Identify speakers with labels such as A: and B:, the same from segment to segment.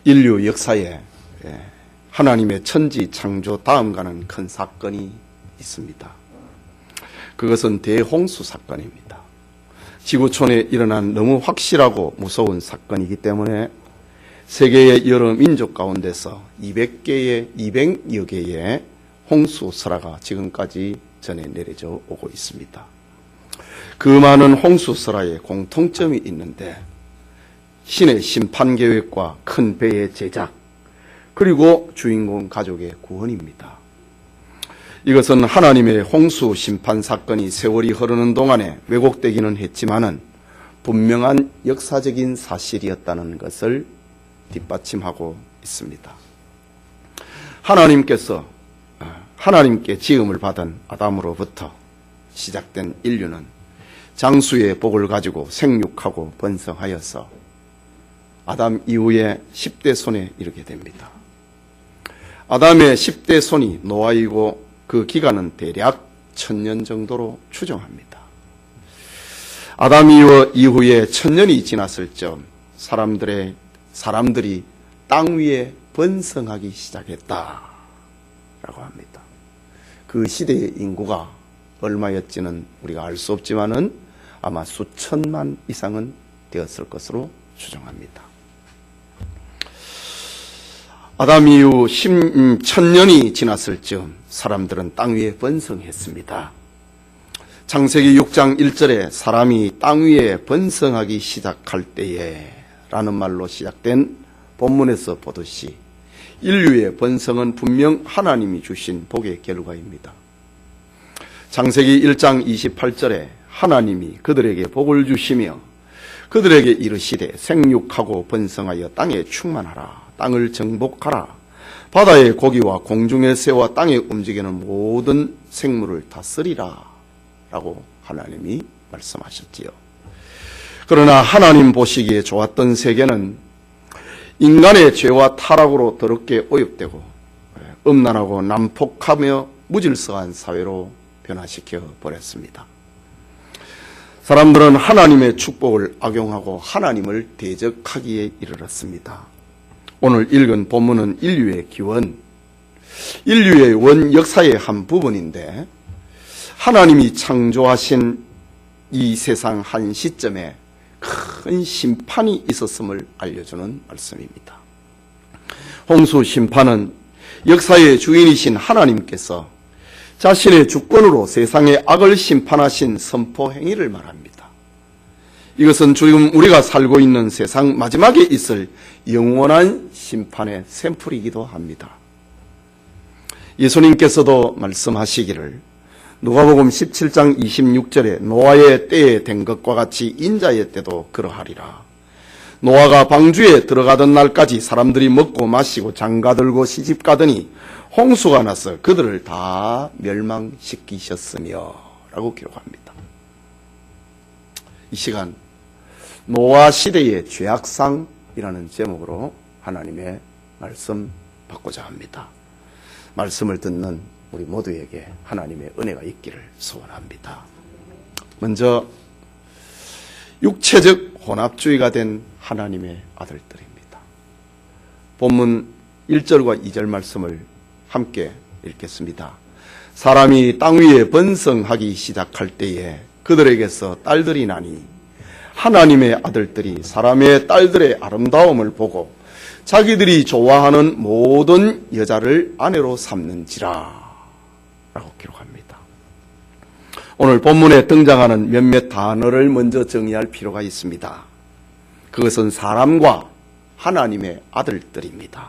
A: 인류 역사에 하나님의 천지 창조 다음 가는 큰 사건이 있습니다. 그것은 대홍수 사건입니다. 지구촌에 일어난 너무 확실하고 무서운 사건이기 때문에 세계의 여러 민족 가운데서 200여 개의 홍수설화가 지금까지 전해 내려져 오고 있습니다. 그 많은 홍수설화에 공통점이 있는데 신의 심판 계획과 큰 배의 제작, 그리고 주인공 가족의 구원입니다. 이것은 하나님의 홍수 심판 사건이 세월이 흐르는 동안에 왜곡되기는 했지만은 분명한 역사적인 사실이었다는 것을 뒷받침하고 있습니다. 하나님께 지음을 받은 아담으로부터 시작된 인류는 장수의 복을 가지고 생육하고 번성하여서 아담 이후에 10대 손에 이르게 됩니다. 아담의 10대 손이 노아이고 그 기간은 대략 1000년 정도로 추정합니다. 아담 이후에 1000년이 지났을 즈음 사람들이 땅 위에 번성하기 시작했다라고 합니다. 그 시대의 인구가 얼마였지는 우리가 알 수 없지만은 아마 수천만 이상은 되었을 것으로 추정합니다. 아담 이후 1000년이 지났을 즈음 사람들은 땅 위에 번성했습니다. 창세기 6장 1절에 사람이 땅 위에 번성하기 시작할 때에 라는 말로 시작된 본문에서 보듯이 인류의 번성은 분명 하나님이 주신 복의 결과입니다. 창세기 1장 28절에 하나님이 그들에게 복을 주시며 그들에게 이르시되 생육하고 번성하여 땅에 충만하라. 땅을 정복하라. 바다의 고기와 공중의 새와 땅에 움직이는 모든 생물을 다스리라. 라고 하나님이 말씀하셨지요. 그러나 하나님 보시기에 좋았던 세계는 인간의 죄와 타락으로 더럽게 오염되고 음란하고 난폭하며 무질서한 사회로 변화시켜 버렸습니다. 사람들은 하나님의 축복을 악용하고 하나님을 대적하기에 이르렀습니다. 오늘 읽은 본문은 인류의 기원, 인류의 원 역사의 한 부분인데 하나님이 창조하신 이 세상 한 시점에 큰 심판이 있었음을 알려주는 말씀입니다. 홍수 심판은 역사의 주인이신 하나님께서 자신의 주권으로 세상의 악을 심판하신 선포 행위를 말합니다. 이것은 지금 우리가 살고 있는 세상 마지막에 있을 영원한 심판의 샘플이기도 합니다. 예수님께서도 말씀하시기를 누가복음 17장 26절에 노아의 때에 된 것과 같이 인자의 때도 그러하리라. 노아가 방주에 들어가던 날까지 사람들이 먹고 마시고 장가들고 시집가더니 홍수가 나서 그들을 다 멸망시키셨으며 라고 기록합니다. 이 시간 노아 시대의 죄악상이라는 제목으로 하나님의 말씀 받고자 합니다. 말씀을 듣는 우리 모두에게 하나님의 은혜가 있기를 소원합니다. 먼저 육체적 혼합주의가 된 하나님의 아들들입니다. 본문 1절과 2절 말씀을 함께 읽겠습니다. 사람이 땅 위에 번성하기 시작할 때에 그들에게서 딸들이 나니 하나님의 아들들이 사람의 딸들의 아름다움을 보고 자기들이 좋아하는 모든 여자를 아내로 삼는지라 라고 기록합니다. 오늘 본문에 등장하는 몇몇 단어를 먼저 정의할 필요가 있습니다. 그것은 사람과 하나님의 아들들입니다.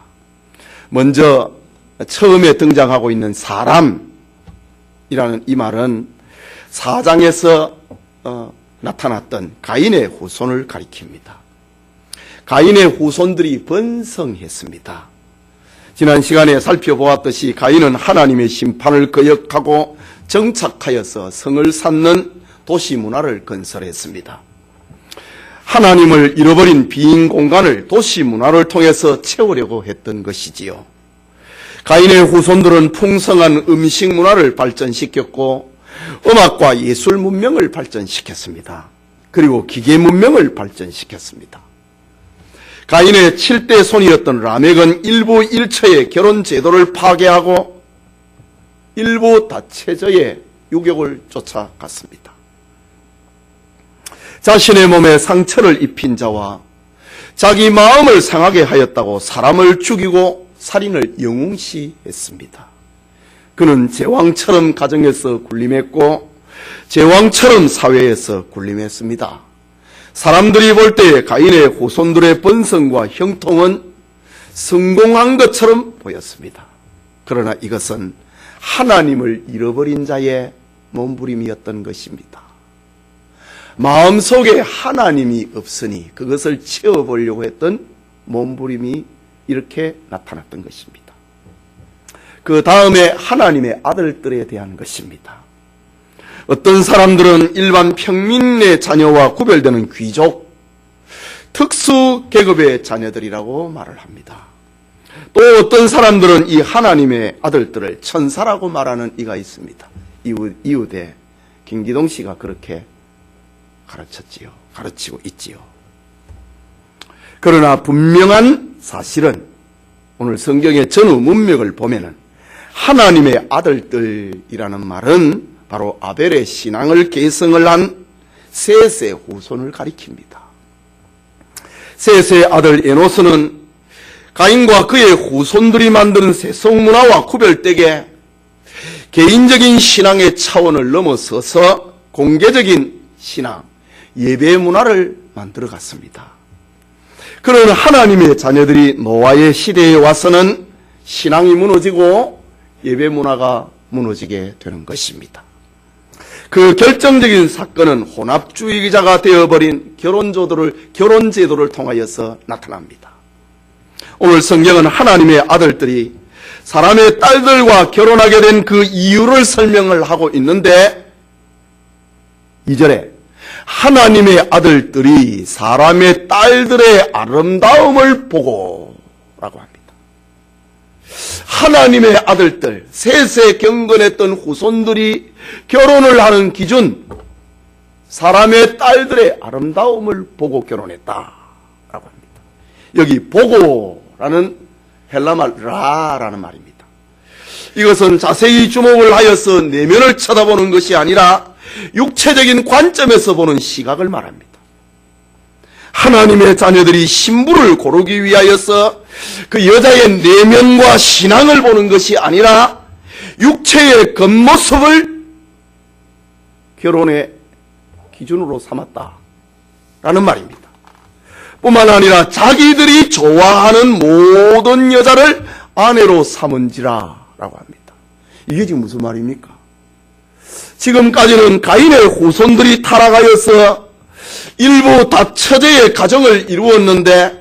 A: 먼저 처음에 등장하고 있는 사람이라는 이 말은 4장에서 나타났던 가인의 후손을 가리킵니다. 가인의 후손들이 번성했습니다. 지난 시간에 살펴보았듯이 가인은 하나님의 심판을 거역하고 정착하여서 성을 쌓는 도시 문화를 건설했습니다. 하나님을 잃어버린 빈 공간을 도시 문화를 통해서 채우려고 했던 것이지요. 가인의 후손들은 풍성한 음식 문화를 발전시켰고 음악과 예술 문명을 발전시켰습니다. 그리고 기계 문명을 발전시켰습니다. 가인의 7대 손이었던 라멕은 일부 일처의 결혼 제도를 파괴하고 일부 다체저의 유격을 쫓아갔습니다. 자신의 몸에 상처를 입힌 자와 자기 마음을 상하게 하였다고 사람을 죽이고 살인을 영웅시했습니다. 그는 제왕처럼 가정에서 군림했고 제왕처럼 사회에서 군림했습니다. 사람들이 볼 때 가인의 후손들의 번성과 형통은 성공한 것처럼 보였습니다. 그러나 이것은 하나님을 잃어버린 자의 몸부림이었던 것입니다. 마음속에 하나님이 없으니 그것을 채워보려고 했던 몸부림이 이렇게 나타났던 것입니다. 그 다음에 하나님의 아들들에 대한 것입니다. 어떤 사람들은 일반 평민의 자녀와 구별되는 귀족, 특수 계급의 자녀들이라고 말을 합니다. 또 어떤 사람들은 이 하나님의 아들들을 천사라고 말하는 이가 있습니다. 이웃의 김기동 씨가 그렇게 가르치고 있지요. 그러나 분명한 사실은 오늘 성경의 전후 문맥을 보면은 하나님의 아들들이라는 말은 바로 아벨의 신앙을 계승을 한 셋의 후손을 가리킵니다. 셋의 아들 에노스는 가인과 그의 후손들이 만드는 세속 문화와 구별되게 개인적인 신앙의 차원을 넘어서서 공개적인 신앙, 예배 문화를 만들어갔습니다. 그런 하나님의 자녀들이 노아의 시대에 와서는 신앙이 무너지고 예배 문화가 무너지게 되는 것입니다. 그 결정적인 사건은 혼합주의자가 되어버린 결혼 제도를 통하여서 나타납니다. 오늘 성경은 하나님의 아들들이 사람의 딸들과 결혼하게 된 그 이유를 설명을 하고 있는데 2절에 하나님의 아들들이 사람의 딸들의 아름다움을 보고 라고 합니다. 하나님의 아들들, 셋에 경건했던 후손들이 결혼을 하는 기준, 사람의 딸들의 아름다움을 보고 결혼했다라고 합니다. 여기 보고라는 헬라말 라라는 말입니다. 이것은 자세히 주목을 하여서 내면을 쳐다보는 것이 아니라 육체적인 관점에서 보는 시각을 말합니다. 하나님의 자녀들이 신부를 고르기 위하여서 그 여자의 내면과 신앙을 보는 것이 아니라 육체의 겉모습을 결혼의 기준으로 삼았다라는 말입니다. 뿐만 아니라 자기들이 좋아하는 모든 여자를 아내로 삼은지라 라고 합니다. 이게 지금 무슨 말입니까? 지금까지는 가인의 후손들이 타락하여서 일부 다처제의 가정을 이루었는데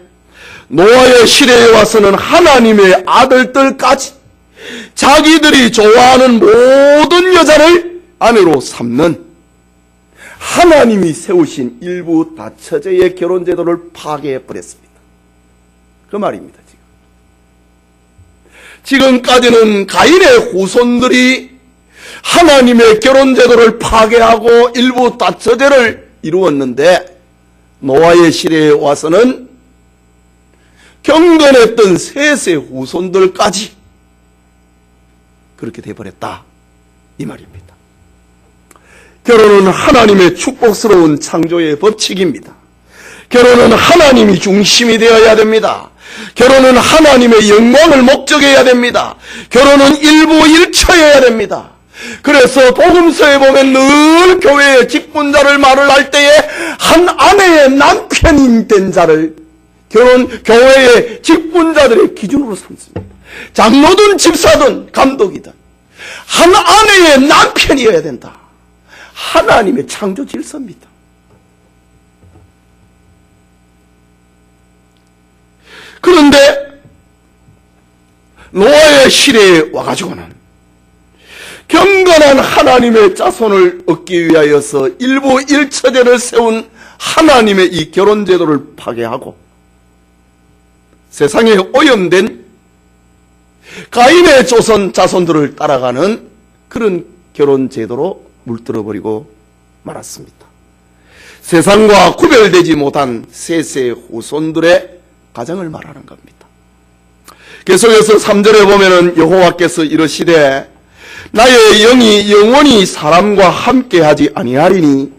A: 노아의 시대에 와서는 하나님의 아들들까지 자기들이 좋아하는 모든 여자를 아내로 삼는 하나님이 세우신 일부 다처제의 결혼제도를 파괴해버렸습니다. 그 말입니다. 지금까지는 가인의 후손들이 하나님의 결혼제도를 파괴하고 일부 다처제를 이루었는데 노아의 시대에 와서는 경건했던 셋의 후손들까지 그렇게 되어버렸다 이 말입니다. 결혼은 하나님의 축복스러운 창조의 법칙입니다. 결혼은 하나님이 중심이 되어야 됩니다. 결혼은 하나님의 영광을 목적해야 됩니다. 결혼은 일부일처여야 됩니다. 그래서 복음서에 보면 늘 교회의 직분자를 말을 할 때에 한 아내의 남편이 된 자를 교회의 직분자들의 기준으로 삼습니다. 장로든 집사든 감독이든 한 아내의 남편이어야 된다. 하나님의 창조 질서입니다. 그런데 노아의 시대에 와가지고는 경건한 하나님의 자손을 얻기 위하여서 일부 일처제를 세운 하나님의 이 결혼제도를 파괴하고 세상에 오염된 가인의 자손들을 따라가는 그런 결혼제도로 물들어버리고 말았습니다. 세상과 구별되지 못한 셋의 후손들의 가정을 말하는 겁니다. 계속해서 3절에 보면은 여호와께서 이르시되 나의 영이 영원히 사람과 함께하지 아니하리니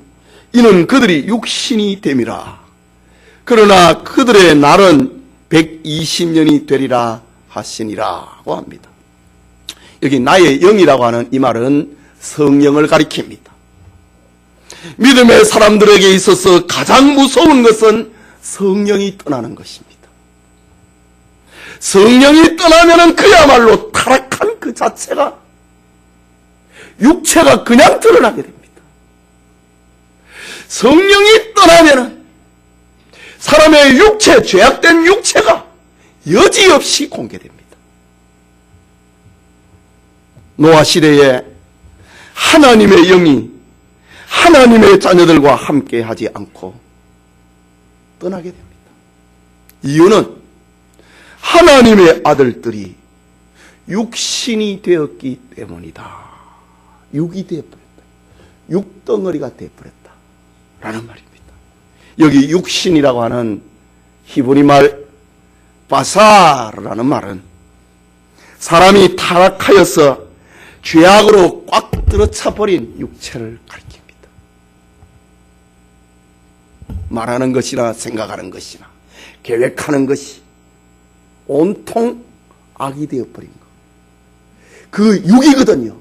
A: 이는 그들이 육신이 됨이라. 그러나 그들의 날은 120년이 되리라 하시니라고 합니다. 여기 나의 영이라고 하는 이 말은 성령을 가리킵니다. 믿음의 사람들에게 있어서 가장 무서운 것은 성령이 떠나는 것입니다. 성령이 떠나면은 그야말로 타락한 그 자체가, 육체가 그냥 드러나게 됩니다. 성령이 떠나면은 사람의 육체, 죄악된 육체가 여지없이 공개됩니다. 노아 시대에 하나님의 영이 하나님의 자녀들과 함께 하지 않고 떠나게 됩니다. 이유는 하나님의 아들들이 육신이 되었기 때문이다. 육이 되어버렸다. 육덩어리가 되어버렸다. 라는 말입니다. 여기 육신이라고 하는 히브리 말 바사르라는 말은 사람이 타락하여서 죄악으로 꽉 들어차 버린 육체를 가리킵니다. 말하는 것이나 생각하는 것이나 계획하는 것이 온통 악이 되어버린 것. 그 육이거든요.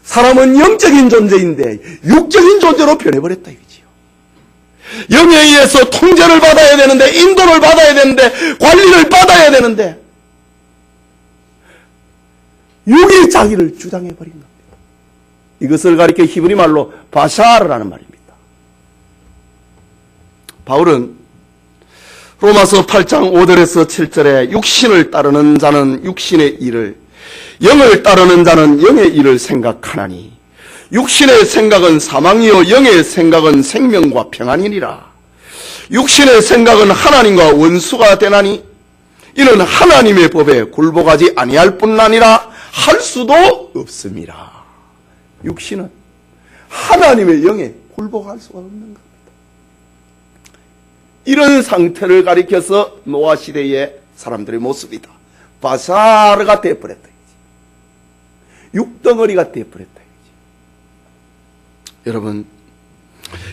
A: 사람은 영적인 존재인데 육적인 존재로 변해버렸다 이거지요. 영에 의해서 통제를 받아야 되는데, 인도를 받아야 되는데, 관리를 받아야 되는데 육이 자기를 주장해버린 겁니다. 이것을 가리켜 히브리 말로 바샤르라는 말입니다. 바울은 로마서 8장 5절에서 7절에 육신을 따르는 자는 육신의 일을, 영을 따르는 자는 영의 일을 생각하나니 육신의 생각은 사망이요 영의 생각은 생명과 평안이니라. 육신의 생각은 하나님과 원수가 되나니 이는 하나님의 법에 굴복하지 아니할 뿐 아니라 할 수도 없습니다. 육신은 하나님의 영에 굴복할 수가 없는 겁니다. 이런 상태를 가리켜서 노아 시대의 사람들의 모습이다. 바사르가 되어버렸다. 육덩어리가 되어버렸다. 여러분,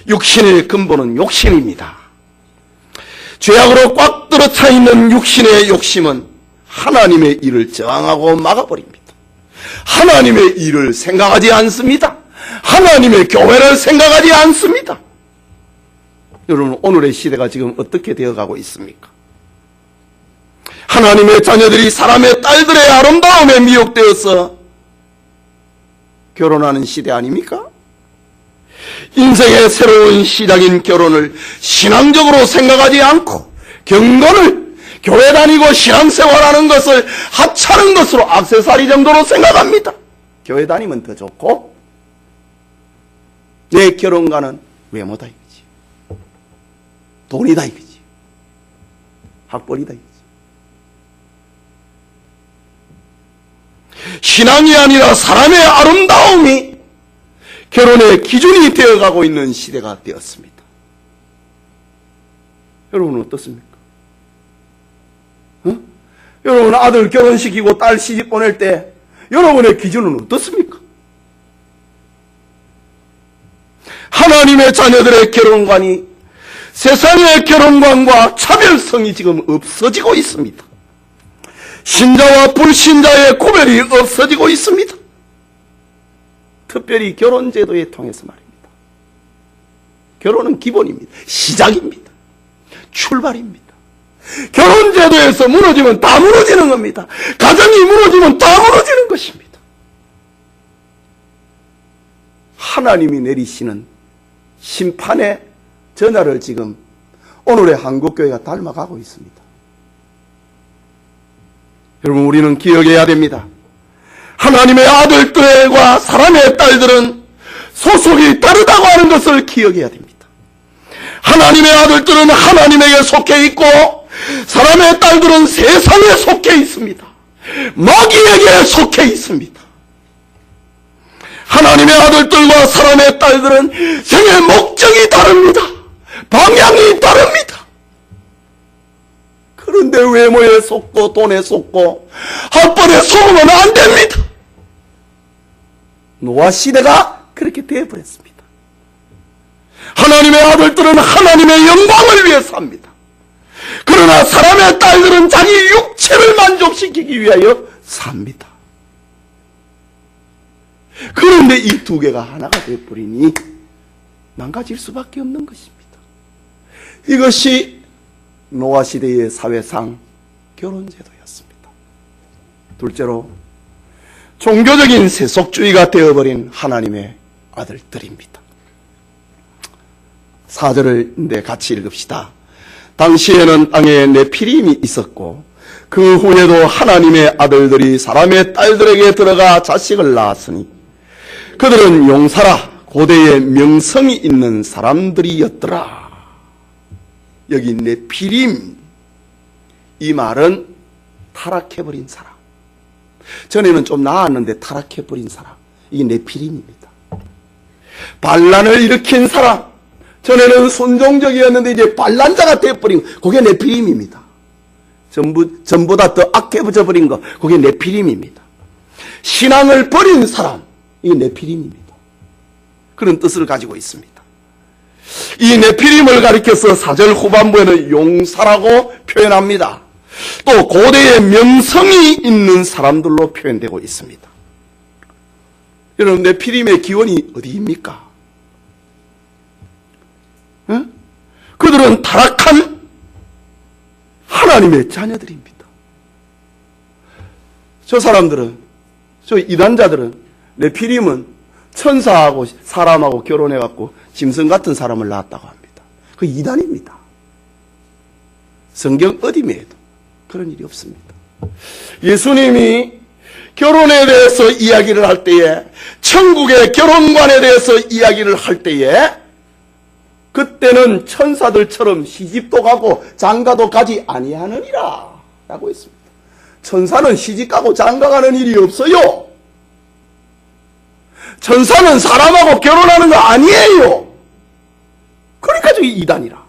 A: 육신의 근본은 욕심입니다. 죄악으로 꽉 들어차 있는 육신의 욕심은 하나님의 일을 저항하고 막아버립니다. 하나님의 일을 생각하지 않습니다. 하나님의 교회를 생각하지 않습니다. 여러분, 오늘의 시대가 지금 어떻게 되어가고 있습니까? 하나님의 자녀들이 사람의 딸들의 아름다움에 미혹되어서 결혼하는 시대 아닙니까? 인생의 새로운 시작인 결혼을 신앙적으로 생각하지 않고 경건을, 교회 다니고 신앙생활하는 것을 하찮은 것으로 액세서리 정도로 생각합니다. 교회 다니면 더 좋고 내 결혼과는 외모다 이거지. 돈이다 이거지. 학벌이다 이거지. 신앙이 아니라 사람의 아름다움이 결혼의 기준이 되어가고 있는 시대가 되었습니다. 여러분은 어떻습니까? 여러분 아들 결혼시키고 딸 시집 보낼 때 여러분의 기준은 어떻습니까? 하나님의 자녀들의 결혼관이 세상의 결혼관과 차별성이 지금 없어지고 있습니다. 신자와 불신자의 구별이 없어지고 있습니다. 특별히 결혼제도에 통해서 말입니다. 결혼은 기본입니다. 시작입니다. 출발입니다. 결혼제도에서 무너지면 다 무너지는 겁니다. 가정이 무너지면 다 무너지는 것입니다. 하나님이 내리시는 심판의 전야를 지금 오늘의 한국교회가 닮아가고 있습니다. 여러분, 우리는 기억해야 됩니다. 하나님의 아들들과 사람의 딸들은 소속이 다르다고 하는 것을 기억해야 됩니다. 하나님의 아들들은 하나님에게 속해 있고 사람의 딸들은 세상에 속해 있습니다. 마귀에게 속해 있습니다. 하나님의 아들들과 사람의 딸들은 생의 목적이 다릅니다. 방향이 다릅니다. 그런데 외모에 속고 돈에 속고 한 번에 속으면 안 됩니다. 노아 시대가 그렇게 되어버렸습니다. 하나님의 아들들은 하나님의 영광을 위해 삽니다. 그러나 사람의 딸들은 자기 육체를 만족시키기 위하여 삽니다. 그런데 이 두 개가 하나가 되어버리니 망가질 수밖에 없는 것입니다. 이것이 노아 시대의 사회상 결혼제도였습니다. 둘째로 종교적인 세속주의가 되어버린 하나님의 아들들입니다. 4절을 같이 읽읍시다. 당시에는 땅에 네피림이 있었고 그 후에도 하나님의 아들들이 사람의 딸들에게 들어가 자식을 낳았으니 그들은 용사라 고대의 명성이 있는 사람들이었더라. 여기 네피림, 이 말은 타락해버린 사람. 전에는 좀 나았는데 타락해버린 사람, 이게 네피림입니다. 반란을 일으킨 사람, 전에는 순종적이었는데 이제 반란자가 되어버린 거, 그게 네피림입니다. 전보다 더 악해져버린 거, 그게 네피림입니다. 신앙을 버린 사람, 이게 네피림입니다. 그런 뜻을 가지고 있습니다. 이 네피림을 가리켜서 4절 후반부에는 용사라고 표현합니다. 또 고대의 명성이 있는 사람들로 표현되고 있습니다. 여러분, 네피림의 기원이 어디입니까? 응? 그들은 타락한 하나님의 자녀들입니다. 저 사람들은, 저 이단자들은, 네피림은 천사하고 사람하고 결혼해갖고 짐승 같은 사람을 낳았다고 합니다. 그 이단입니다. 성경 어디에도 그런 일이 없습니다. 예수님이 결혼에 대해서 이야기를 할 때에, 천국의 결혼관에 대해서 이야기를 할 때에, 그때는 천사들처럼 시집도 가고 장가도 가지 아니하느니라 라고 했습니다. 천사는 시집가고 장가가는 일이 없어요. 천사는 사람하고 결혼하는 거 아니에요. 그러니까 저기 이단이라.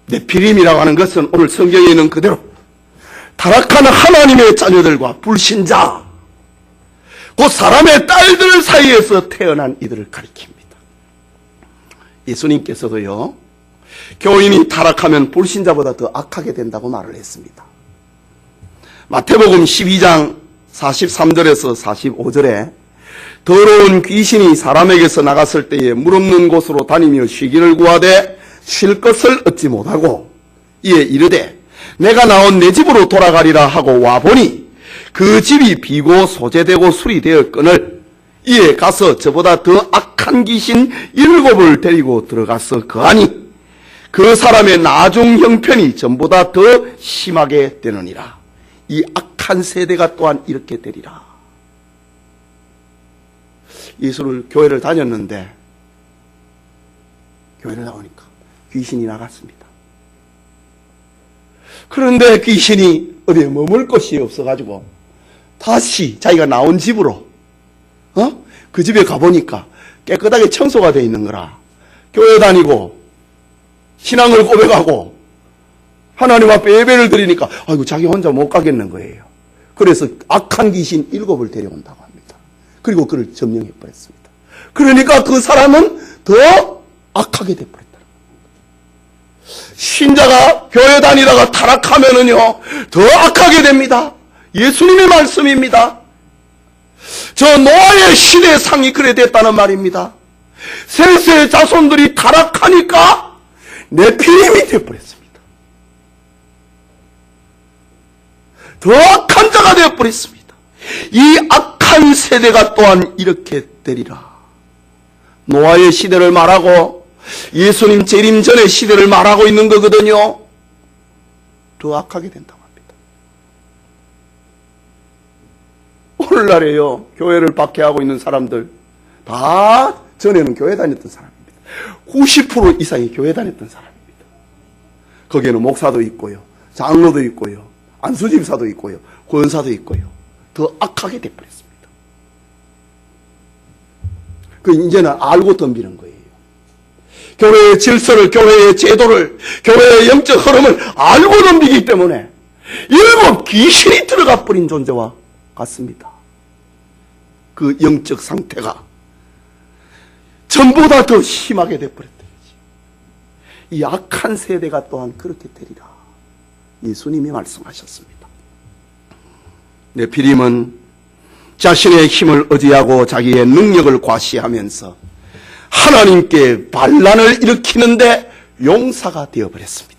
A: 네피림이라고 하는 것은 오늘 성경에 있는 그대로 타락한 하나님의 자녀들과 불신자, 그 사람의 딸들 사이에서 태어난 이들을 가리킵니다. 예수님께서도요, 교인이 타락하면 불신자보다 더 악하게 된다고 말을 했습니다. 마태복음 12장 43절에서 45절에 더러운 귀신이 사람에게서 나갔을 때에 물 없는 곳으로 다니며 쉬기를 구하되 쉴 것을 얻지 못하고 이에 이르되 내가 나온 내 집으로 돌아가리라 하고 와보니 그 집이 비고 소재되고 수리되었거늘 이에 가서 저보다 더 악한 귀신 7을 데리고 들어가서 거하니 그 사람의 나중 형편이 전보다 더 심하게 되느니라. 이 악한 세대가 또한 이렇게 되리라. 예수를 교회를 다녔는데 교회를 나오니까 귀신이 나갔습니다. 그런데 귀신이 어디에 머물 곳이 없어가지고 다시 자기가 나온 집으로 그 집에 가보니까 깨끗하게 청소가 되어 있는 거라. 교회 다니고 신앙을 고백하고 하나님 앞에 예배를 드리니까 아이고 자기 혼자 못 가겠는 거예요. 그래서 악한 귀신 7을 데려온다고 합니다. 그리고 그를 점령해 버렸습니다. 그러니까 그 사람은 더 악하게 돼 버렸다. 신자가 교회 다니다가 타락하면은요 더 악하게 됩니다. 예수님의 말씀입니다. 저 노아의 시대상이 그래 됐다는 말입니다. 셋의 자손들이 타락하니까 네피림이 되어버렸습니다. 더 악한 자가 되어버렸습니다. 이 악한 세대가 또한 이렇게 되리라. 노아의 시대를 말하고 예수님 재림 전의 시대를 말하고 있는 거거든요. 더 악하게 된다고 합니다. 오늘날에요, 교회를 박해하고 있는 사람들 다 전에는 교회 다녔던 사람입니다. 90% 이상이 교회 다녔던 사람입니다. 거기에는 목사도 있고요, 장로도 있고요, 안수집사도 있고요, 권사도 있고요. 더 악하게 돼버렸습니다. 이제는 알고 덤비는 거예요. 교회의 질서를, 교회의 제도를, 교회의 영적 흐름을 알고 덤비기 때문에 일곱 귀신이 들어가 버린 존재와 같습니다. 그 영적 상태가 전보다 더 심하게 되어버렸다. 이 악한 세대가 또한 그렇게 되리라. 예수님이 말씀하셨습니다. 네피림은 자신의 힘을 의지하고 자기의 능력을 과시하면서 하나님께 반란을 일으키는데 용사가 되어버렸습니다.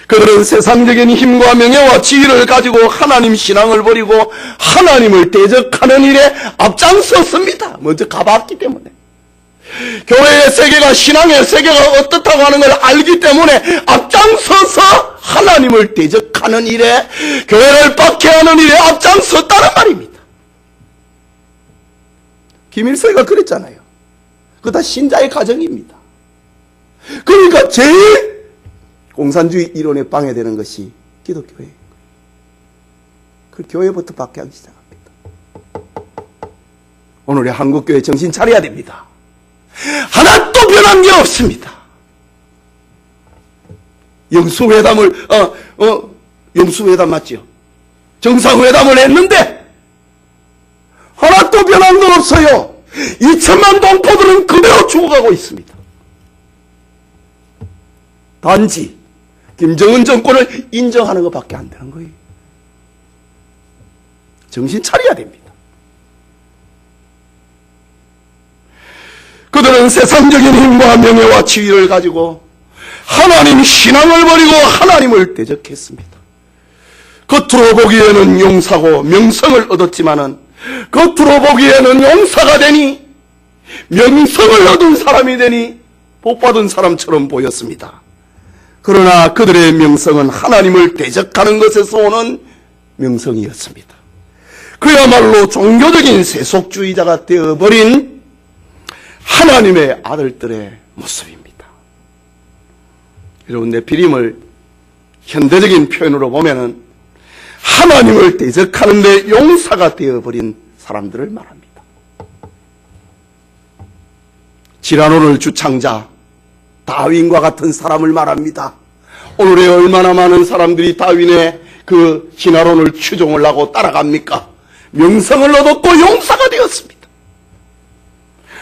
A: 그들은 세상적인 힘과 명예와 지위를 가지고 하나님 신앙을 버리고 하나님을 대적하는 일에 앞장섰습니다. 먼저 가봤기 때문에. 교회의 세계가, 신앙의 세계가 어떻다고 하는 걸 알기 때문에 앞장서서 하나님을 대적하는 일에, 교회를 박해하는 일에 앞장섰다는 말입니다. 김일성이가 그랬잖아요. 그거 다 신자의 가정입니다. 그러니까 제일 공산주의 이론에 방해되는 것이 기독교예요. 그 교회부터 박해하기 시작합니다. 오늘의 한국교회 정신 차려야 됩니다. 하나도 변한 게 없습니다. 영수회담 맞죠? 정상회담을 했는데 하나도 변한 건 없어요. 2천만 동포들은 그대로 죽어가고 있습니다. 단지 김정은 정권을 인정하는 것밖에 안 되는 거예요. 정신 차려야 됩니다. 그들은 세상적인 힘과 명예와 지위를 가지고 하나님 신앙을 버리고 하나님을 대적했습니다. 겉으로 보기에는 용사고 명성을 얻었지만은 겉으로 보기에는 용사가 되니 명성을 얻은 사람이 되니 복받은 사람처럼 보였습니다. 그러나 그들의 명성은 하나님을 대적하는 것에서 오는 명성이었습니다. 그야말로 종교적인 세속주의자가 되어버린 하나님의 아들들의 모습입니다. 여러분, 네피림을 현대적인 표현으로 보면은 하나님을 대적하는 데 용사가 되어버린 사람들을 말합니다. 지라노를 주창자 다윈과 같은 사람을 말합니다. 오늘에 얼마나 많은 사람들이 다윈의 그 진화론을 추종을 하고 따라갑니까? 명성을 얻었고 용사가 되었습니다.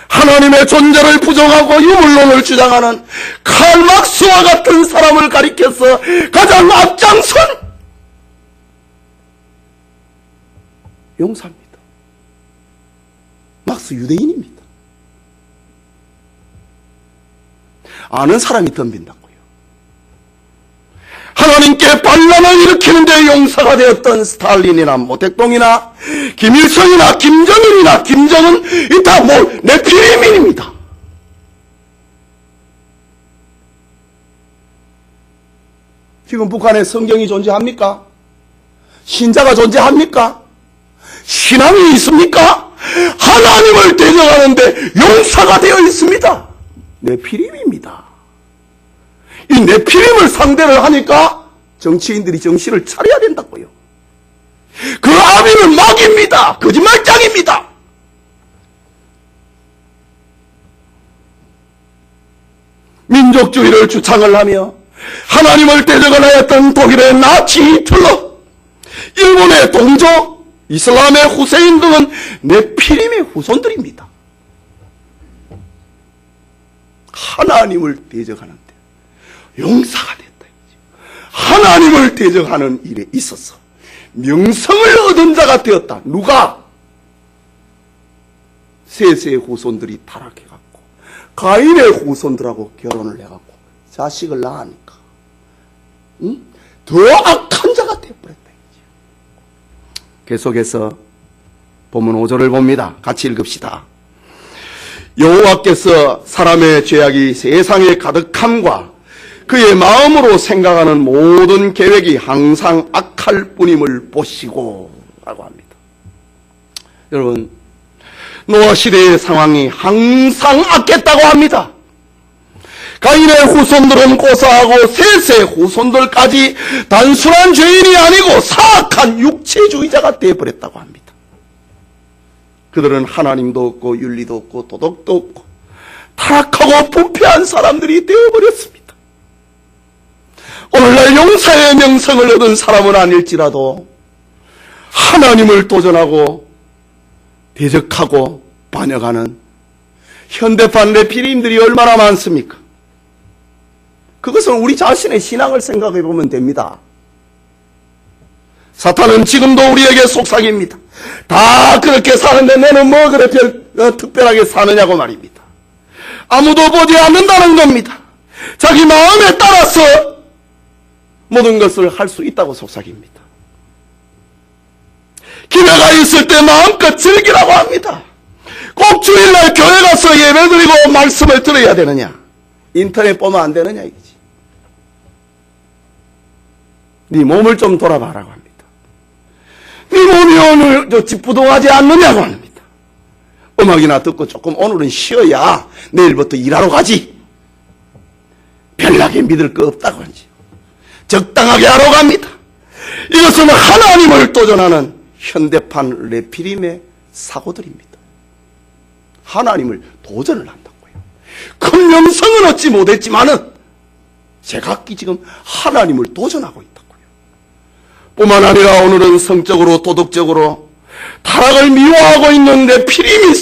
A: 하나님의 존재를 부정하고 유물론을 주장하는 칼막스와 같은 사람을 가리켜서 가장 앞장선 용사입니다. 막스 유대인입니다. 아는 사람이 덤빈다고요. 하나님께 반란을 일으키는데 용사가 되었던 스탈린이나 모택동이나 김일성이나 김정일이나 김정은, 이 다 네피림인입니다. 지금 북한에 성경이 존재합니까? 신자가 존재합니까? 신앙이 있습니까? 하나님을 대적하는데 용사가 되어 있습니다. 네피림입니다. 이 네피림을 상대를 하니까 정치인들이 정신을 차려야 된다고요. 그 아비는 마귀입니다. 거짓말장입니다. 민족주의를 주창을 하며 하나님을 대적을 하였던 독일의 나치 히틀러, 일본의 동조, 이슬람의 후세인 등은 네피림의 후손들입니다. 하나님을 대적하는데 용사가 됐다. 하나님을 대적하는 일에 있어서 명성을 얻은 자가 되었다. 누가? 셋의 후손들이 타락해갖고 가인의 후손들하고 결혼을 해갖고 자식을 낳으니까 더 악한 자가 되어버렸다. 계속해서 본문 5절을 봅니다. 같이 읽읍시다. 여호와께서 사람의 죄악이 세상에 가득함과 그의 마음으로 생각하는 모든 계획이 항상 악할 뿐임을 보시고 라고 합니다. 여러분, 노아 시대의 상황이 항상 악했다고 합니다. 가인의 후손들은 고사하고 셋의 후손들까지 단순한 죄인이 아니고 사악한 육체주의자가 되어버렸다고 합니다. 그들은 하나님도 없고 윤리도 없고 도덕도 없고 타락하고 부패한 사람들이 되어버렸습니다. 오늘날 용사의 명성을 얻은 사람은 아닐지라도 하나님을 도전하고 대적하고 반역하는 현대판 레피림들이 얼마나 많습니까? 그것은 우리 자신의 신앙을 생각해 보면 됩니다. 사탄은 지금도 우리에게 속삭입니다. 다 그렇게 사는데 너는 뭐 그래 특별하게 사느냐고 말입니다. 아무도 보지 않는다는 겁니다. 자기 마음에 따라서 모든 것을 할 수 있다고 속삭입니다. 기회가 있을 때 마음껏 즐기라고 합니다. 꼭 주일날 교회 가서 예배드리고 말씀을 들어야 되느냐? 인터넷 보면 안 되느냐 이거지. 네 몸을 좀 돌아봐라고 합니다. 네 몸이 오늘 집부동하지 않느냐고 합니다. 음악이나 듣고 조금 오늘은 쉬어야 내일부터 일하러 가지. 별나게 믿을 거 없다고 하지. 적당하게 하러 갑니다. 이것은 하나님을 도전하는 현대판 레피림의 사고들입니다. 하나님을 도전을 한다고요. 큰 명성은 얻지 못했지만은 제각기 지금 하나님을 도전하고 있다고요. 뿐만 아니라 오늘은 성적으로 도덕적으로 타락을 미화하고 있는 레피림이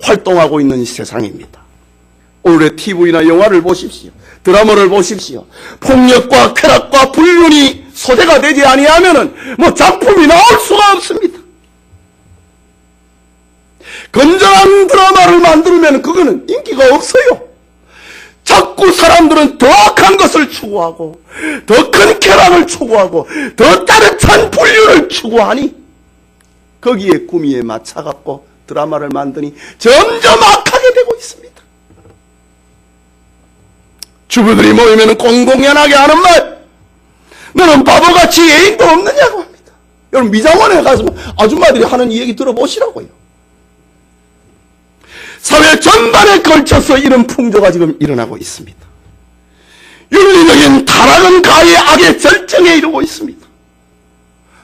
A: 활동하고 있는 세상입니다. 오늘의 TV나 영화를 보십시오. 드라마를 보십시오. 폭력과 쾌락과 불륜이 소재가 되지 아니하면은 작품이 나올 수가 없습니다. 건전한 드라마를 만들면 그거는 인기가 없어요. 자꾸 사람들은 더 악한 것을 추구하고 더 큰 쾌락을 추구하고 더 따뜻한 불륜을 추구하니 거기에 구미에 맞춰갖고 드라마를 만드니 점점 악하게 되고 있습니다. 주부들이 모이면 공공연하게 하는 말, 너는 바보같이 예의도 없느냐고 합니다. 여러분 미장원에 가서 아줌마들이 하는 이 얘기 들어보시라고요. 사회 전반에 걸쳐서 이런 풍조가 지금 일어나고 있습니다. 윤리적인 타락은 가히 악의 절정에 이르고 있습니다.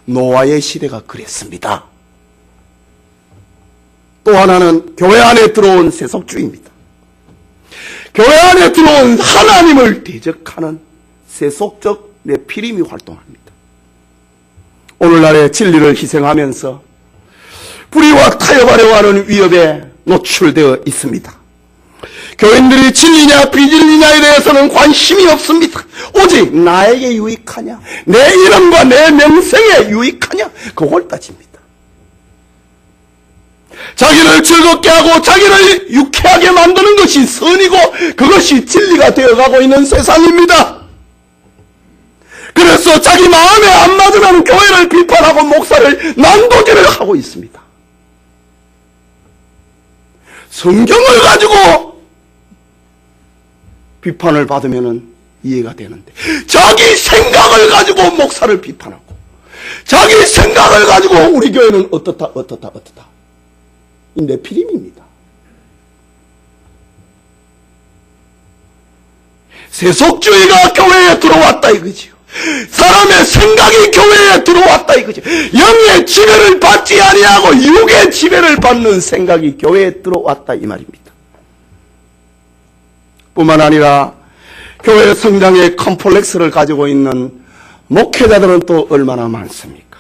A: 노아의 시대가 그랬습니다. 또 하나는 교회 안에 들어온 세속주의입니다. 교회 안에 들어온 하나님을 대적하는 세속적 레피림이 활동합니다. 오늘날의 진리를 희생하면서 불의와 타협하려고 하는 위협에 노출되어 있습니다. 교인들이 진리냐 비진리냐에 대해서는 관심이 없습니다. 오직 나에게 유익하냐, 내 이름과 내 명성에 유익하냐, 그걸 따집니다. 자기를 즐겁게 하고 자기를 유쾌하게 만드는 것이 선이고 그것이 진리가 되어가고 있는 세상입니다. 그래서 자기 마음에 안 맞으면 교회를 비판하고 목사를 난도질을 하고 있습니다. 성경을 가지고 비판을 받으면 이해가 되는데 자기 생각을 가지고 목사를 비판하고 자기 생각을 가지고 우리 교회는 어떻다 이 레피림입니다. 세속주의가 교회에 들어왔다 이거지요. 사람의 생각이 교회에 들어왔다 이거죠. 영의 지배를 받지 아니하고 육의 지배를 받는 생각이 교회에 들어왔다 이 말입니다. 뿐만 아니라 교회 성장의 컴플렉스를 가지고 있는 목회자들은 또 얼마나 많습니까?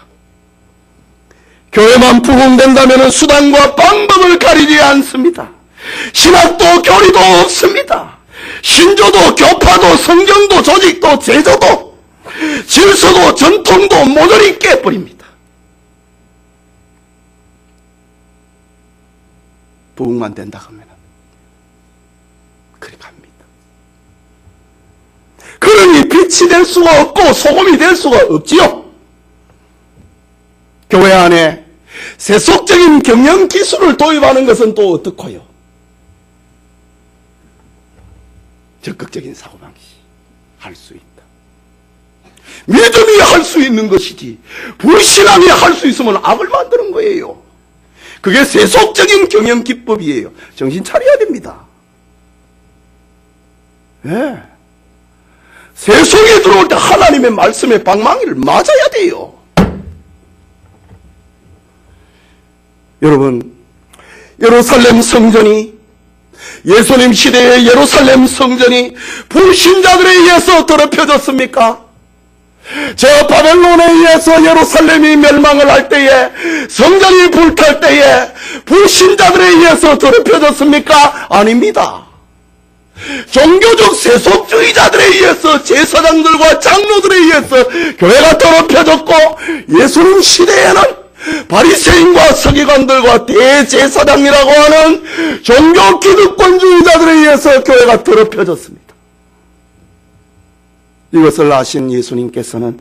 A: 교회만 부흥된다면 수단과 방법을 가리지 않습니다. 신학도 교리도 없습니다. 신조도 교파도 성경도 조직도 제도도 질서도 전통도 모조리 깨버립니다. 부흥만 된다 하면 그렇게 합니다. 그러니 빛이 될 수가 없고 소금이 될 수가 없지요. 교회 안에 세속적인 경영 기술을 도입하는 것은 또 어떻고요? 적극적인 사고방식 할 수 있다. 믿음이 할 수 있는 것이지 불신앙이 할 수 있으면 악을 만드는 거예요. 그게 세속적인 경영 기법이에요. 정신 차려야 됩니다. 네. 세속에 들어올 때 하나님의 말씀의 방망이를 맞아야 돼요. 여러분, 예루살렘 성전이, 예수님 시대의 예루살렘 성전이 불신자들에 의해서 더럽혀졌습니까? 저 바벨론에 의해서 예루살렘이 멸망을 할 때에, 성전이 불탈 때에 불신자들에 의해서 더럽혀졌습니까? 아닙니다. 종교적 세속주의자들에 의해서, 제사장들과 장로들에 의해서 교회가 더럽혀졌고, 예수님 시대에는 바리새인과 서기관들과 대제사장이라고 하는 종교 기득권주의자들에 의해서 교회가 더럽혀졌습니다. 이것을 아신 예수님께서는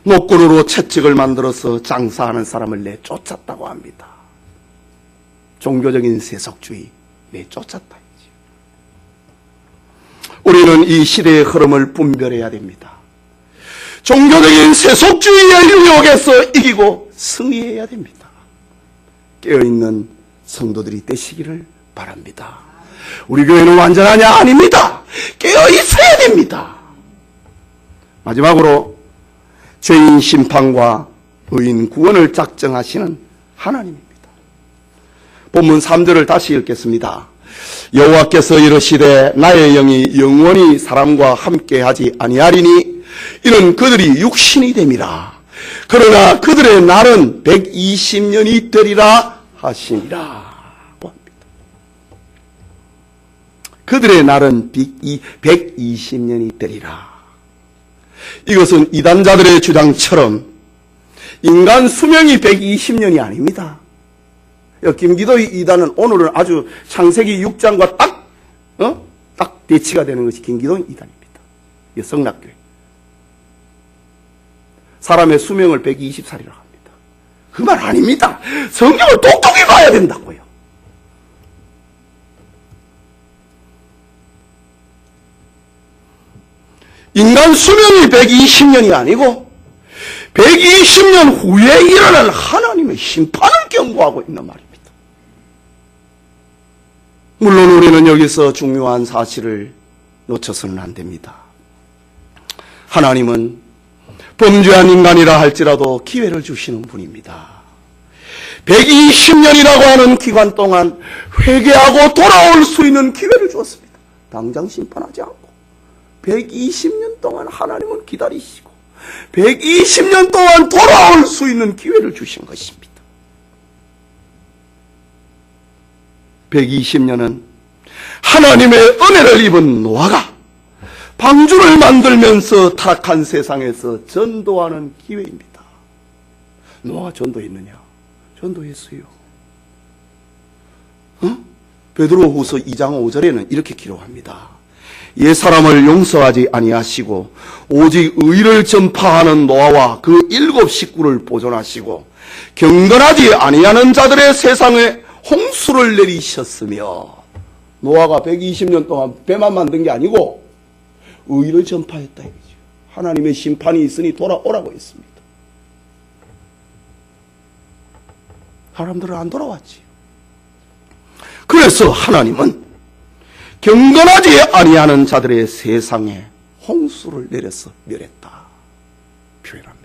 A: 노꾸루로 채찍을 만들어서 장사하는 사람을 내쫓았다고 합니다. 종교적인 세속주의 내쫓았다. 우리는 이 시대의 흐름을 분별해야 됩니다. 종교적인 세속주의의 유혹에서 이기고 승리해야 됩니다. 깨어있는 성도들이 되시기를 바랍니다. 우리 교회는 완전하냐? 아닙니다. 깨어있어야 됩니다. 마지막으로 죄인 심판과 의인 구원을 작정하시는 하나님입니다. 본문 3절을 다시 읽겠습니다. 여호와께서 이르시되 나의 영이 영원히 사람과 함께하지 아니하리니 이는 그들이 육신이 됨이라. 그러나 그들의 날은 120년이 되리라 하시니라. 그들의 날은 120년이 되리라. 이것은 이단자들의 주장처럼 인간 수명이 120년이 아닙니다. 김기도의 이단은 오늘은 아주 창세기 6장과 딱 대치가 되는 것이 김기도의 이단입니다. 성락교회. 사람의 수명을 120살이라고 합니다. 그 말 아닙니다. 성경을 똑똑히 봐야 된다고요. 인간 수명이 120년이 아니고 120년 후에 일어날 하나님의 심판을 경고하고 있는 말입니다. 물론 우리는 여기서 중요한 사실을 놓쳐서는 안 됩니다. 하나님은 범죄한 인간이라 할지라도 기회를 주시는 분입니다. 120년이라고 하는 기간 동안 회개하고 돌아올 수 있는 기회를 주었습니다. 당장 심판하지 않고 120년 동안 하나님은 기다리시고 120년 동안 돌아올 수 있는 기회를 주신 것입니다. 120년은 하나님의 은혜를 입은 노아가 방주를 만들면서 타락한 세상에서 전도하는 기회입니다. 노아가 전도했느냐? 전도했어요. 베드로후서 2장 5절에는 이렇게 기록합니다. 옛 사람을 용서하지 아니하시고 오직 의를 전파하는 노아와 그 7 식구를 보존하시고 경건하지 아니하는 자들의 세상에 홍수를 내리셨으며, 노아가 120년 동안 배만 만든 게 아니고 의를 전파했다 이거죠. 하나님의 심판이 있으니 돌아오라고 했습니다. 사람들은 안 돌아왔지. 그래서 하나님은 경건하지 아니하는 자들의 세상에 홍수를 내려서 멸했다 표현합니다.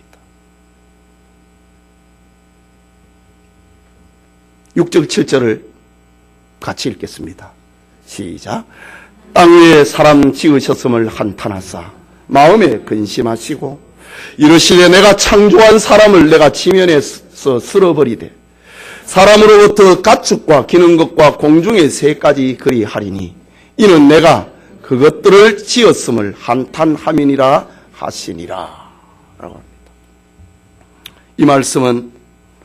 A: 6절 7절을 같이 읽겠습니다. 시작. 땅 위에 사람 지으셨음을 한탄하사 마음에 근심하시고 이르시되 내가 창조한 사람을 내가 지면에서 쓸어버리되 사람으로부터 가축과 기는 것과 공중의 새까지 그리하리니 이는 내가 그것들을 지었음을 한탄함이니라 하시니라 라고 합니다. 이 말씀은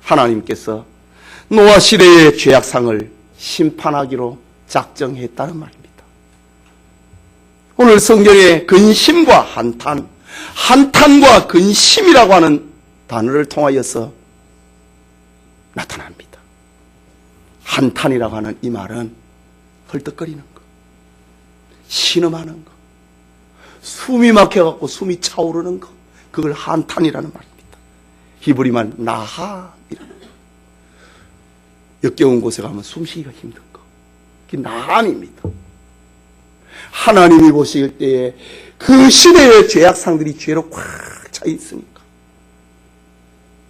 A: 하나님께서 노아 시대의 죄악상을 심판하기로 작정했다는 말입니다. 오늘 성경에 근심과 한탄, 한탄과 근심이라고 하는 단어를 통하여서 나타납니다. 한탄이라고 하는 이 말은 헐떡거리는 것, 신음하는 것, 숨이 막혀갖고 숨이 차오르는 것, 그걸 한탄이라는 말입니다. 히브리말 나함이라는 것. 역겨운 곳에 가면 숨쉬기가 힘든 것, 그게 나함입니다. 하나님이 보실 때에 그 시대의 죄악상들이 죄로 꽉 차 있으니까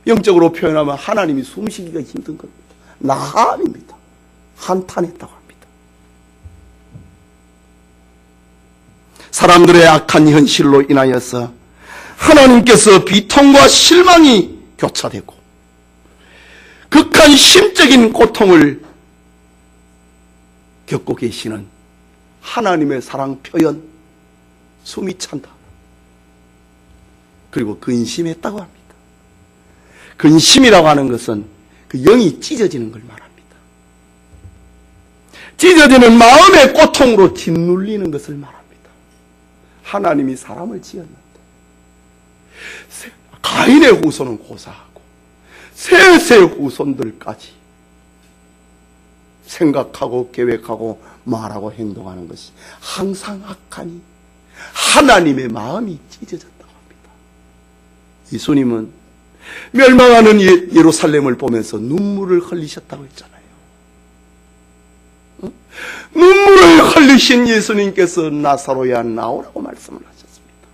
A: 영적으로 표현하면 하나님이 숨쉬기가 힘든 겁니다. 나함입니다. 한탄했다고 합니다. 사람들의 악한 현실로 인하여서 하나님께서 비통과 실망이 교차되고 극한 심적인 고통을 겪고 계시는 하나님의 사랑 표현, 숨이 찬다. 그리고 근심했다고 합니다. 근심이라고 하는 것은 그 영이 찢어지는 걸 말합니다. 찢어지는 마음의 고통으로 짓눌리는 것을 말합니다. 하나님이 사람을 지었는데 가인의 후손은 고사하고 셋의 후손들까지 생각하고 계획하고 말하고 행동하는 것이 항상 악하니 하나님의 마음이 찢어졌다고 합니다. 예수님은 멸망하는 예루살렘을 보면서 눈물을 흘리셨다고 했잖아요. 눈물을 흘리신 예수님께서 나사로야 나오라고 말씀을 하셨습니다.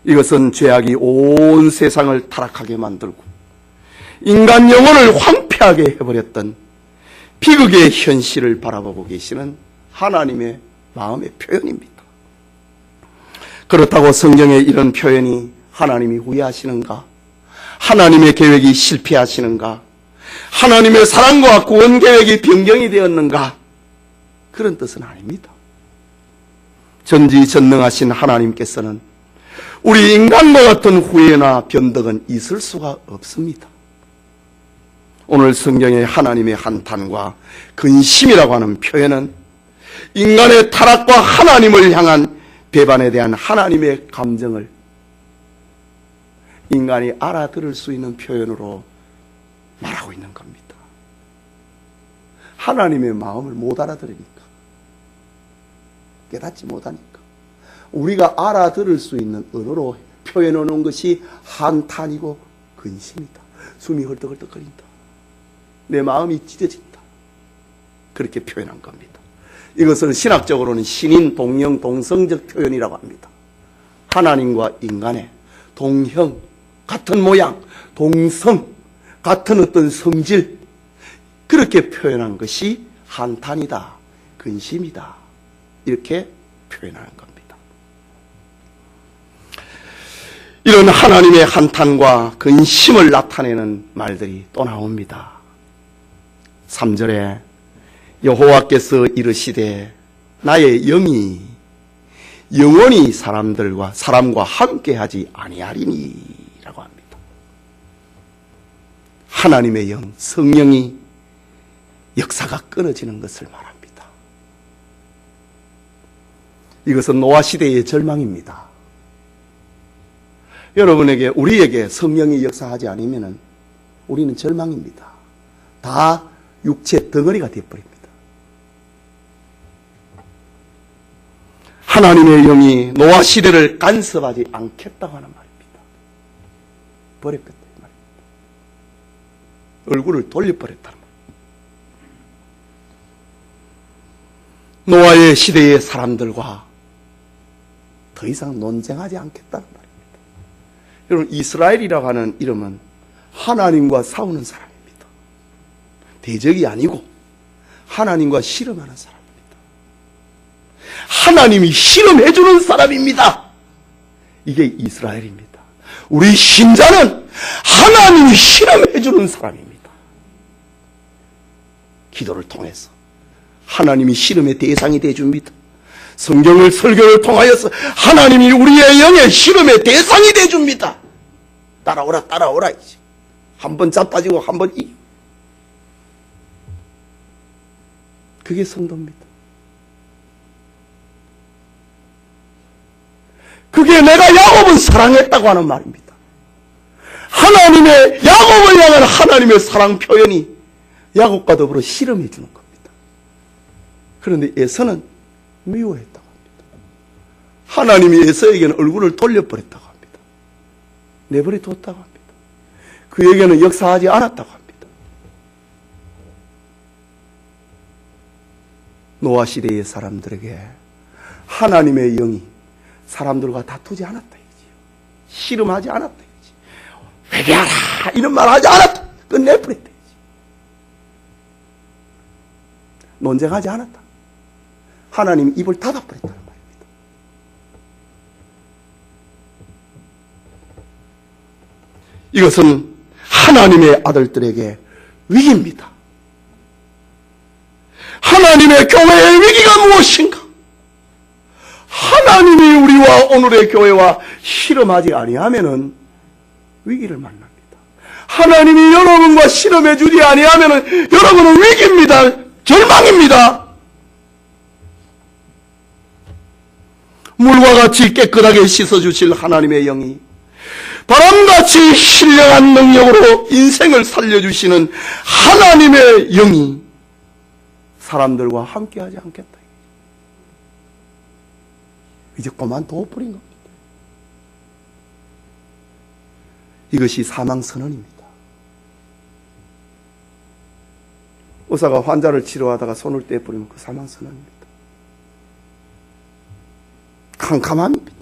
A: 이것은 죄악이 온 세상을 타락하게 만들고 인간 영혼을 황폐하게 해버렸던 비극의 현실을 바라보고 계시는 하나님의 마음의 표현입니다. 그렇다고 성경에 이런 표현이 하나님이 후회하시는가? 하나님의 계획이 실패하시는가? 하나님의 사랑과 구원 계획이 변경이 되었는가? 그런 뜻은 아닙니다. 전지전능하신 하나님께서는 우리 인간과 같은 후회나 변덕은 있을 수가 없습니다. 오늘 성경의 하나님의 한탄과 근심이라고 하는 표현은 인간의 타락과 하나님을 향한 배반에 대한 하나님의 감정을 인간이 알아들을 수 있는 표현으로 말하고 있는 겁니다. 하나님의 마음을 못 알아들으니까, 깨닫지 못하니까 우리가 알아들을 수 있는 언어로 표현해 놓은 것이 한탄이고 근심이다. 숨이 헐떡헐떡거린다. 내 마음이 찢어진다. 그렇게 표현한 겁니다. 이것을 신학적으로는 신인, 동형, 동성적 표현이라고 합니다. 하나님과 인간의 동형, 같은 모양, 동성, 같은 어떤 성질, 그렇게 표현한 것이 한탄이다, 근심이다, 이렇게 표현하는 겁니다. 이런 하나님의 한탄과 근심을 나타내는 말들이 또 나옵니다. 3절에 여호와께서 이르시되 나의 영이 영원히 사람과 함께하지 아니하리니 라고 합니다. 하나님의 영, 성령이 역사가 끊어지는 것을 말합니다. 이것은 노아 시대의 절망입니다. 여러분에게, 우리에게 성령이 역사하지 않으면 우리는 절망입니다. 다 육체 덩어리가 되어버립니다. 하나님의 영이 노아 시대를 간섭하지 않겠다고 하는 말입니다. 버렸겠다 이 말입니다. 얼굴을 돌려버렸다는 말입니다. 노아의 시대의 사람들과 더 이상 논쟁하지 않겠다는 말입니다. 여러분, 이스라엘이라고 하는 이름은 하나님과 싸우는 사람입니다. 대적이 아니고 하나님과 씨름하는 사람입니다. 하나님이 씨름해주는 사람입니다. 이게 이스라엘입니다. 우리 신자는 하나님이 씨름해주는 사람입니다. 기도를 통해서 하나님이 씨름의 대상이 되어줍니다. 성경을, 설교를 통하여서 하나님이 우리의 영의 씨름의 대상이 되어줍니다. 따라오라, 따라오라. 이제 한번 자빠지고 한번 이기고. 그게 성도입니다. 그게 내가 야곱을 사랑했다고 하는 말입니다. 하나님의, 야곱을 향한 하나님의 사랑 표현이 야곱과 더불어 씨름해 주는 겁니다. 그런데 에서는 미워했다고 합니다. 하나님이 에서에게는 얼굴을 돌려버렸다고 합니다. 내버려 뒀다고 합니다. 그에게는 역사하지 않았다고 합니다. 노아 시대의 사람들에게 하나님의 영이 사람들과 다투지 않았다 이지요. 씨름하지 않았다 이지. 회개하라 이런 말 하지 않았다. 끝내버렸다. 논쟁하지 않았다. 하나님 입을 닫아버렸다는 말입니다. 이것은 하나님의 아들들에게 위기입니다. 하나님의 교회의 위기가 무엇인가? 하나님이 우리와 오늘의 교회와 실험하지 아니하면은 위기를 만납니다. 하나님이 여러분과 실험해 주지 아니하면은 여러분은 위기입니다. 절망입니다. 물과 같이 깨끗하게 씻어주실 하나님의 영이 바람같이 신령한 능력으로 인생을 살려주시는 하나님의 영이 사람들과 함께하지 않겠다. 이제 그만 둬버린 겁니다. 이것이 사망선언입니다. 의사가 환자를 치료하다가 손을 떼버리면 그 사망선언입니다. 캄캄합니다.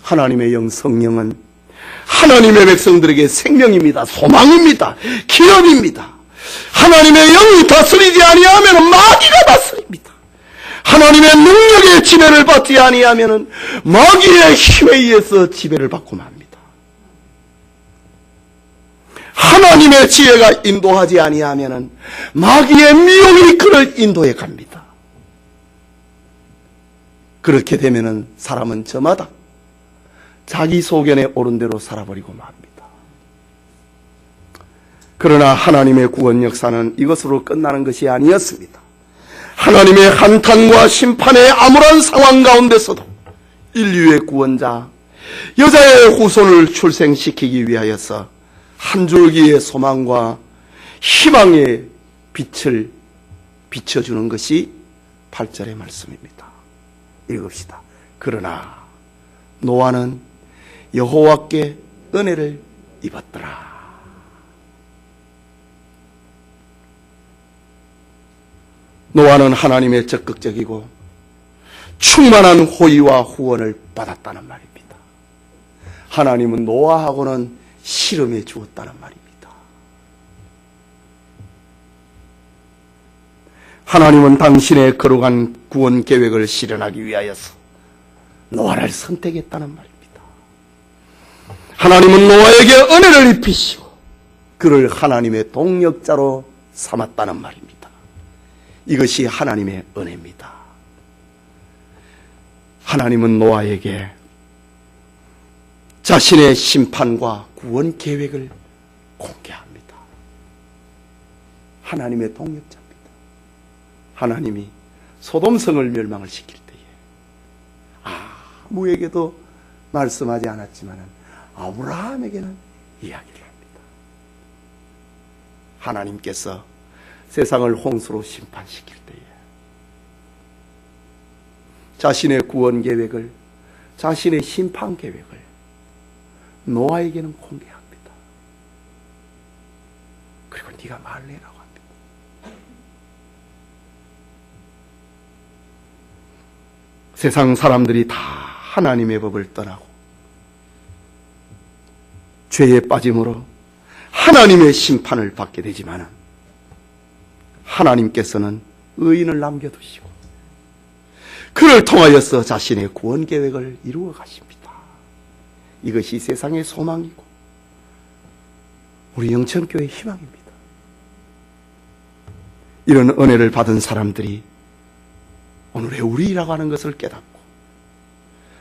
A: 하나님의 영 성령은 하나님의 백성들에게 생명입니다. 소망입니다. 기업입니다. 하나님의 영이 다스리지 아니하면 마귀가 다스립니다. 하나님의 능력의 지배를 받지 아니하면 마귀의 힘에 의해서 지배를 받고 맙니다. 하나님의 지혜가 인도하지 아니하면 마귀의 미혹이 그를 인도해 갑니다. 그렇게 되면 사람은 저마다 자기 소견에 옳은 대로 살아버리고 맙니다. 그러나 하나님의 구원 역사는 이것으로 끝나는 것이 아니었습니다. 하나님의 한탄과 심판의 암울한 상황 가운데서도 인류의 구원자 여자의 후손을 출생시키기 위하여서 한 줄기의 소망과 희망의 빛을 비춰주는 것이 8절의 말씀입니다. 읽읍시다. 그러나 노아는 여호와께 은혜를 입었더라. 노아는 하나님의 적극적이고 충만한 호의와 후원을 받았다는 말입니다. 하나님은 노아하고는 실험해 주었다는 말입니다. 하나님은 당신의 거룩한 구원 계획을 실현하기 위하여서 노아를 선택했다는 말입니다. 하나님은 노아에게 은혜를 입히시고 그를 하나님의 동역자로 삼았다는 말입니다. 이것이 하나님의 은혜입니다. 하나님은 노아에게 자신의 심판과 구원 계획을 공개합니다. 하나님의 동역자입니다. 하나님이 소돔성을 멸망을 시킬 때에 아무에게도 말씀하지 않았지만 아브라함에게는 이야기를 합니다. 하나님께서 세상을 홍수로 심판시킬 때에 자신의 구원 계획을, 자신의 심판 계획을 노아에게는 공개합니다. 그리고 네가 말해라고 합니다. 세상 사람들이 다 하나님의 법을 떠나고 죄에 빠짐으로 하나님의 심판을 받게 되지만 하나님께서는 의인을 남겨두시고 그를 통하여서 자신의 구원 계획을 이루어 가십니다. 이것이 세상의 소망이고 우리 영천교회의 희망입니다. 이런 은혜를 받은 사람들이 오늘의 우리라고 하는 것을 깨닫고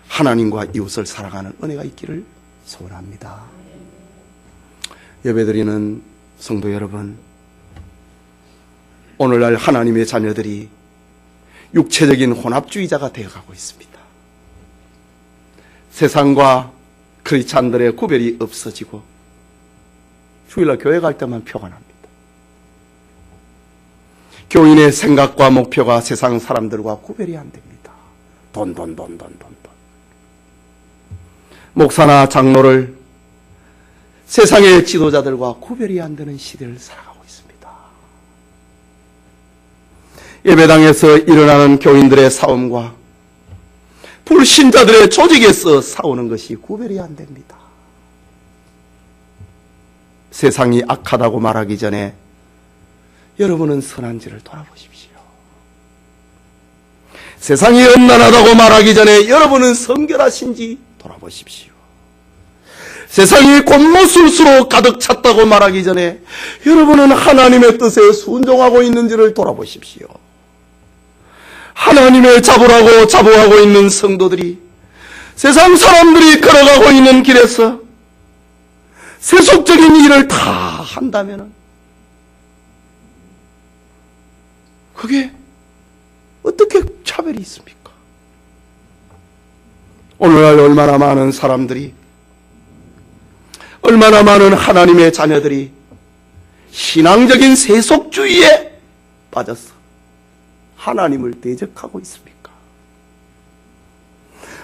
A: 하나님과 이웃을 사랑하는 은혜가 있기를 소원합니다. 예배드리는 성도 여러분, 오늘날 하나님의 자녀들이 육체적인 혼합주의자가 되어가고 있습니다. 세상과 크리스찬들의 구별이 없어지고 주일날 교회 갈 때만 표가 납니다. 교인의 생각과 목표가 세상 사람들과 구별이 안 됩니다. 돈. 목사나 장로를 세상의 지도자들과 구별이 안 되는 시대를 살아가고 있습니다. 예배당에서 일어나는 교인들의 싸움과 불신자들의 조직에서 싸우는 것이 구별이 안 됩니다. 세상이 악하다고 말하기 전에 여러분은 선한지를 돌아보십시오. 세상이 음란하다고 말하기 전에 여러분은 성결하신지 돌아보십시오. 세상이 곤모술수로 가득 찼다고 말하기 전에 여러분은 하나님의 뜻에 순종하고 있는지를 돌아보십시오. 하나님의 잡으라고 자부하고 있는 성도들이 세상 사람들이 걸어가고 있는 길에서 세속적인 일을 다 한다면 그게 어떻게 차별이 있습니까? 오늘날 얼마나 많은 사람들이, 얼마나 많은 하나님의 자녀들이 신앙적인 세속주의에 빠져서 하나님을 대적하고 있습니까?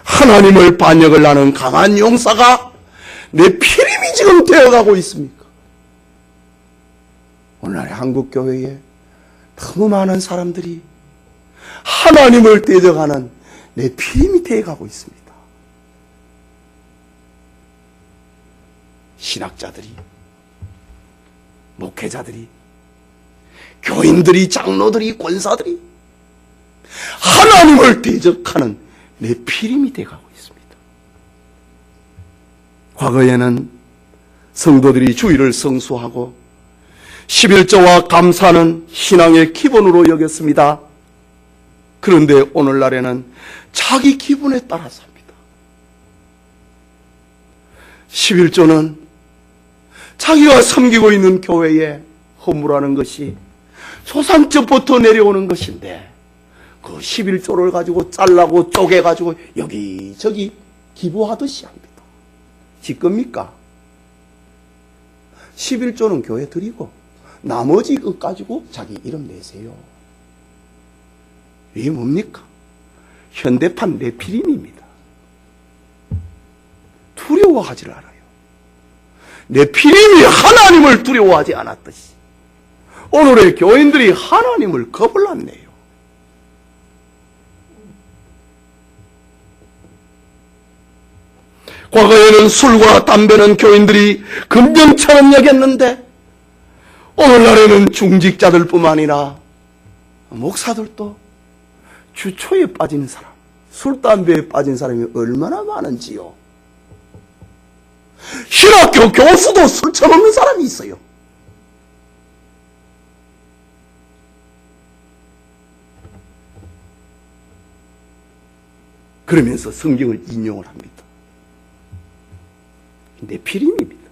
A: 하나님을 반역을 하는 강한 용사가 내 피림이 지금 되어가고 있습니까? 오늘날 한국교회에 너무 많은 사람들이 하나님을 대적하는 내 피림이 되어가고 있습니다. 신학자들이, 목회자들이, 교인들이, 장로들이, 권사들이 하나님을 대적하는 내 피림이 되어가고 있습니다. 과거에는 성도들이 주일을 성수하고 11조와 감사는 신앙의 기본으로 여겼습니다. 그런데 오늘날에는 자기 기분에 따라서 합니다. 11조는 자기가 섬기고 있는 교회에 헌물하는 것이 조상적부터 내려오는 것인데 그 11조를 가지고 잘라고 쪼개가지고 여기저기 기부하듯이 합니다. 지 겁니까? 11조는 교회 드리고 나머지 것 가지고 자기 이름 내세요. 이게 뭡니까? 현대판 네피림입니다. 두려워하지 않아요. 네피림이 하나님을 두려워하지 않았듯이 오늘의 교인들이 하나님을 겁을 안 내요. 과거에는 술과 담배는 교인들이 금전처럼 여겼는데 오늘날에는 중직자들뿐만 아니라 목사들도 주초에 빠진 사람, 술, 담배에 빠진 사람이 얼마나 많은지요. 신학교 교수도 술 처먹는 사람이 있어요. 그러면서 성경을 인용을 합니다. 네피림입니다.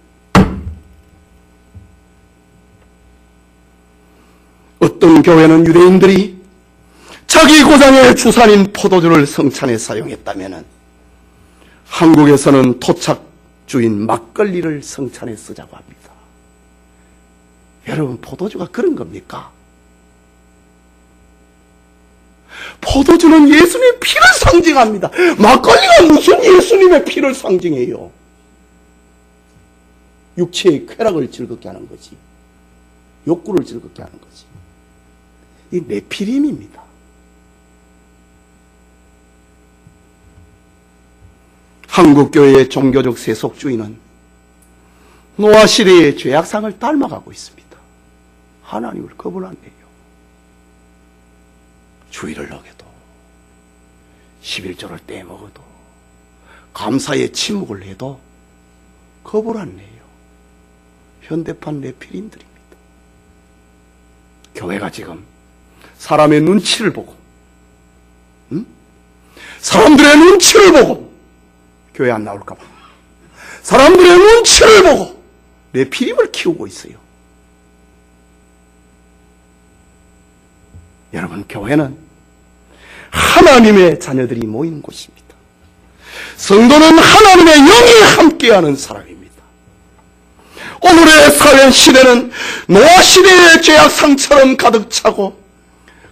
A: 어떤 교회는 유대인들이 자기 고장의 주산인 포도주를 성찬에 사용했다면 한국에서는 토착주인 막걸리를 성찬에 쓰자고 합니다. 여러분, 포도주가 그런 겁니까? 포도주는 예수님의 피를 상징합니다. 막걸리가 무슨 예수님의 피를 상징해요? 육체의 쾌락을 즐겁게 하는 거지. 욕구를 즐겁게 하는 거지. 이 네피림입니다. 한국교회의 종교적 세속주의는 노아 시대의 죄악상을 닮아가고 있습니다. 하나님을 겁을 안 내요. 주의를 어겨도 11조를 떼먹어도 감사에 침묵을 해도 겁을 안 내요. 현대판 네피림들입니다. 교회가 지금 사람의 눈치를 보고 사람들의 눈치를 보고 교회 안 나올까 봐 사람들의 눈치를 보고 네피림을 키우고 있어요. 여러분, 교회는 하나님의 자녀들이 모이는 곳입니다. 성도는 하나님의 영이 함께하는 사람입니다. 오늘의 사회 시대는 노아 시대의 죄악상처럼 가득 차고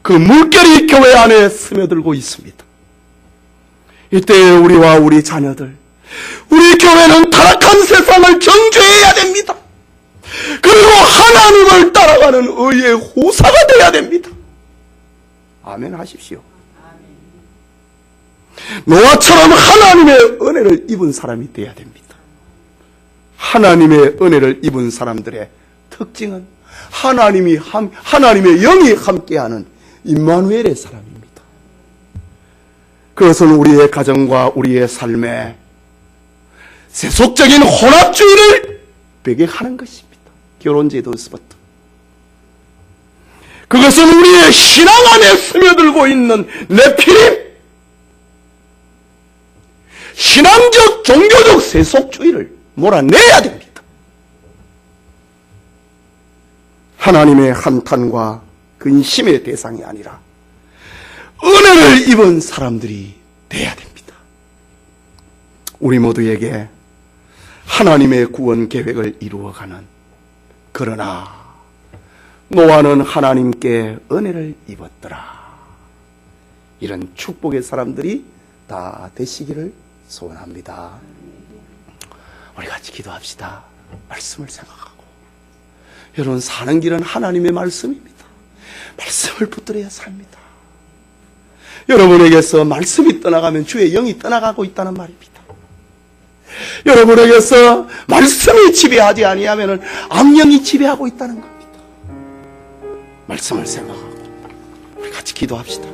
A: 그 물결이 교회 안에 스며들고 있습니다. 이때 우리와 우리 자녀들, 우리 교회는 타락한 세상을 정죄해야 됩니다. 그리고 하나님을 따라가는 의의 후사가 되어야 됩니다. 아멘 하십시오. 노아처럼 하나님의 은혜를 입은 사람이 되어야 됩니다. 하나님의 은혜를 입은 사람들의 특징은 하나님의 영이 함께하는 임마누엘의 사람입니다. 그것은 우리의 가정과 우리의 삶에 세속적인 혼합주의를 배격하는 것입니다. 결혼제도에서부터. 그것은 우리의 신앙 안에 스며들고 있는 네피림, 신앙적, 종교적 세속주의를 몰아내야 됩니다. 하나님의 한탄과 근심의 대상이 아니라 은혜를 입은 사람들이 돼야 됩니다. 우리 모두에게 하나님의 구원 계획을 이루어가는, 그러나 노아는 하나님께 은혜를 입었더라, 이런 축복의 사람들이 다 되시기를 소원합니다. 우리 같이 기도합시다. 말씀을 생각하고. 여러분, 사는 길은 하나님의 말씀입니다. 말씀을 붙들어야 삽니다. 여러분에게서 말씀이 떠나가면 주의 영이 떠나가고 있다는 말입니다. 여러분에게서 말씀이 지배하지 아니하면 악령이 지배하고 있다는 겁니다. 말씀을 생각하고 우리 같이 기도합시다.